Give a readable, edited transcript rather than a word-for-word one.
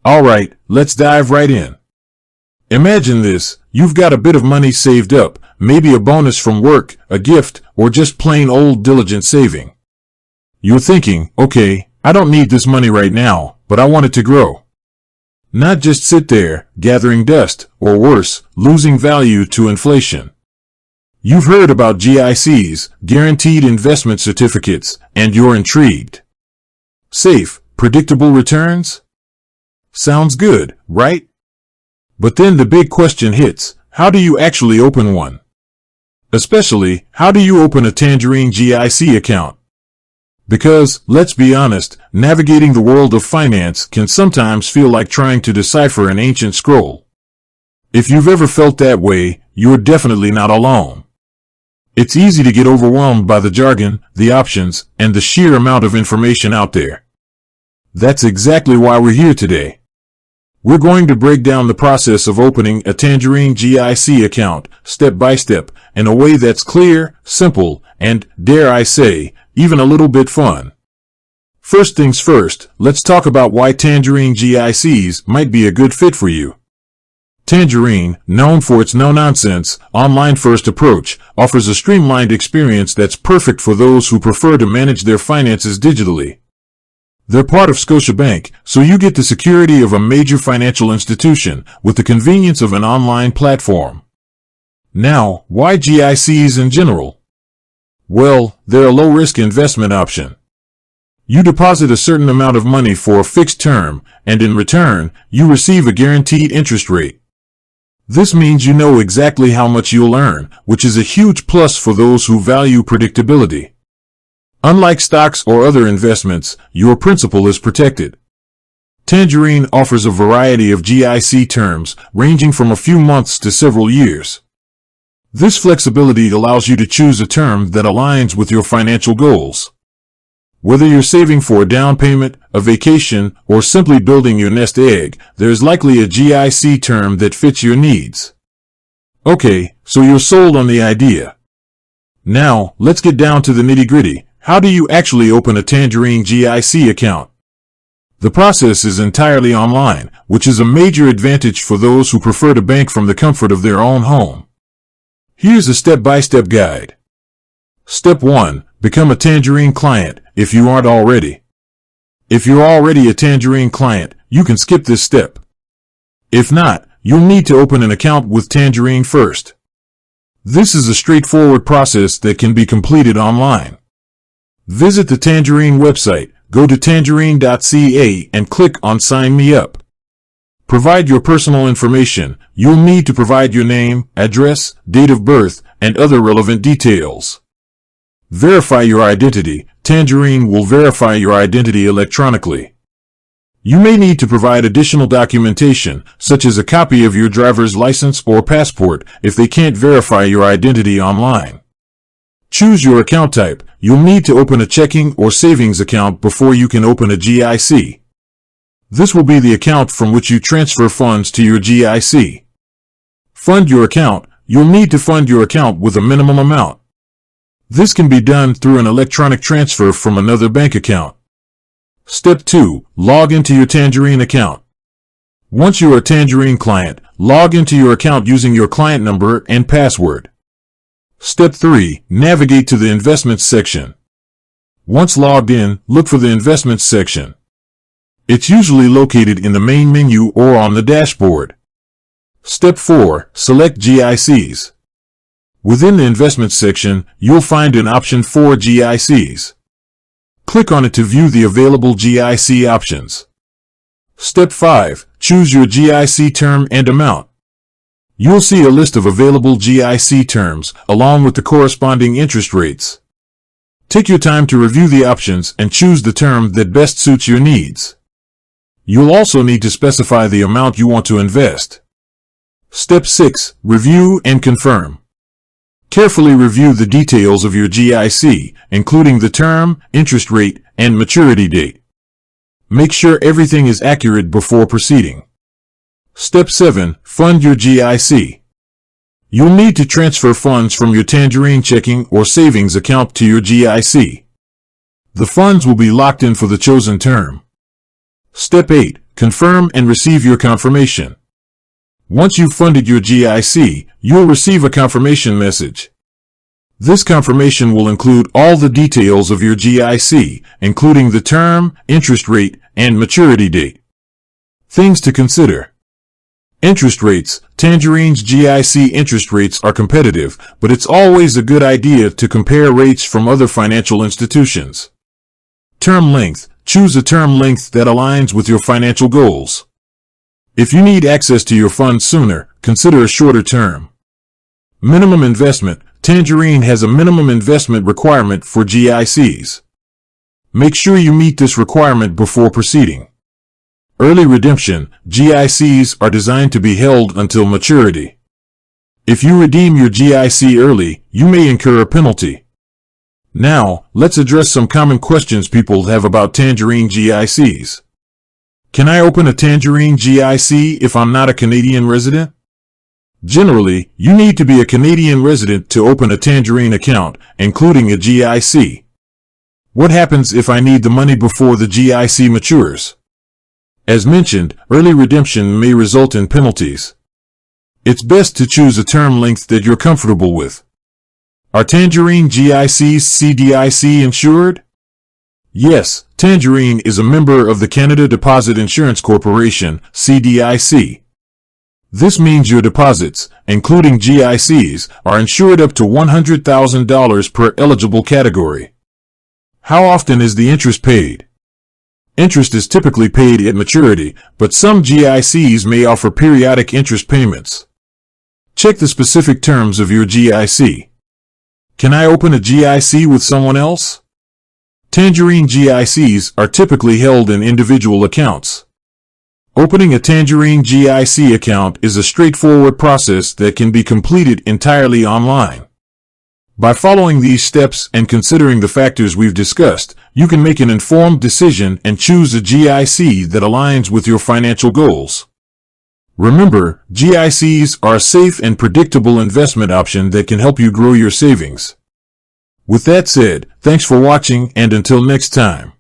Alright, let's dive right in. Imagine this, you've got a bit of money saved up, maybe a bonus from work, a gift, or just plain old diligent saving. You're thinking, okay, I don't need this money right now, but I want it to grow. Not just sit there, gathering dust, or worse, losing value to inflation. You've heard about GICs, guaranteed investment certificates, and you're intrigued. Safe, predictable returns? Sounds good, right? But then the big question hits, how do you actually open one? Especially, how do you open a Tangerine GIC account? Because, let's be honest, navigating the world of finance can sometimes feel like trying to decipher an ancient scroll. If you've ever felt that way, you're definitely not alone. It's easy to get overwhelmed by the jargon, the options, and the sheer amount of information out there. That's exactly why we're here today. We're going to break down the process of opening a Tangerine GIC account, step by step, in a way that's clear, simple, and, dare I say, even a little bit fun. First things first, let's talk about why Tangerine GICs might be a good fit for you. Tangerine, known for its no-nonsense, online-first approach, offers a streamlined experience that's perfect for those who prefer to manage their finances digitally. They're part of Scotiabank, so you get the security of a major financial institution with the convenience of an online platform. Now, why GICs in general? Well, they're a low-risk investment option. You deposit a certain amount of money for a fixed term, and in return, you receive a guaranteed interest rate. This means you know exactly how much you'll earn, which is a huge plus for those who value predictability. Unlike stocks or other investments, your principal is protected. Tangerine offers a variety of GIC terms, ranging from a few months to several years. This flexibility allows you to choose a term that aligns with your financial goals. Whether you're saving for a down payment, a vacation, or simply building your nest egg, there's likely a GIC term that fits your needs. Okay, so you're sold on the idea. Now, let's get down to the nitty-gritty. How do you actually open a Tangerine GIC account? The process is entirely online, which is a major advantage for those who prefer to bank from the comfort of their own home. Here's a step-by-step guide. Step 1. Become a Tangerine client, if you aren't already. If you're already a Tangerine client, you can skip this step. If not, you'll need to open an account with Tangerine first. This is a straightforward process that can be completed online. Visit the Tangerine website, go to tangerine.ca and click on Sign Me Up. Provide your personal information. You'll need to provide your name, address, date of birth, and other relevant details. Verify your identity. Tangerine will verify your identity electronically. You may need to provide additional documentation, such as a copy of your driver's license or passport, if they can't verify your identity online. Choose your account type. You'll need to open a checking or savings account before you can open a GIC. This will be the account from which you transfer funds to your GIC. Fund your account. You'll need to fund your account with a minimum amount. This can be done through an electronic transfer from another bank account. Step 2. Log into your Tangerine account. Once you're a Tangerine client, log into your account using your client number and password. Step 3. Navigate to the Investments section. Once logged in, look for the Investments section. It's usually located in the main menu or on the dashboard. Step 4. Select GICs. Within the Investments section, you'll find an option for GICs. Click on it to view the available GIC options. Step 5. Choose your GIC term and amount. You'll see a list of available GIC terms, along with the corresponding interest rates. Take your time to review the options and choose the term that best suits your needs. You'll also need to specify the amount you want to invest. Step 6. Review and confirm. Carefully review the details of your GIC, including the term, interest rate, and maturity date. Make sure everything is accurate before proceeding. Step 7. Fund your GIC. You'll need to transfer funds from your Tangerine checking or savings account to your GIC. The funds will be locked in for the chosen term. Step 8. confirm and receive your confirmation. Once you've funded your GIC, you'll receive a confirmation message. This confirmation will include all the details of your GIC, including the term, interest rate, and maturity date. Things to consider. Interest rates. Tangerine's GIC interest rates are competitive, but it's always a good idea to compare rates from other financial institutions. Term length. Choose a term length that aligns with your financial goals. If you need access to your funds sooner, consider a shorter term. Minimum investment. Tangerine has a minimum investment requirement for GICs. Make sure you meet this requirement before proceeding. Early redemption. GICs are designed to be held until maturity. If you redeem your GIC early, you may incur a penalty. Now, let's address some common questions people have about Tangerine GICs. Can I open a Tangerine GIC if I'm not a Canadian resident? Generally, you need to be a Canadian resident to open a Tangerine account, including a GIC. What happens if I need the money before the GIC matures? As mentioned, early redemption may result in penalties. It's best to choose a term length that you're comfortable with. Are Tangerine GICs CDIC insured? Yes, Tangerine is a member of the Canada Deposit Insurance Corporation, CDIC. This means your deposits, including GICs, are insured up to $100,000 per eligible category. How often is the interest paid? Interest is typically paid at maturity, but some GICs may offer periodic interest payments. Check the specific terms of your GIC. Can I open a GIC with someone else? Tangerine GICs are typically held in individual accounts. Opening a Tangerine GIC account is a straightforward process that can be completed entirely online. By following these steps and considering the factors we've discussed, you can make an informed decision and choose a GIC that aligns with your financial goals. Remember, GICs are a safe and predictable investment option that can help you grow your savings. With that said, thanks for watching, and until next time.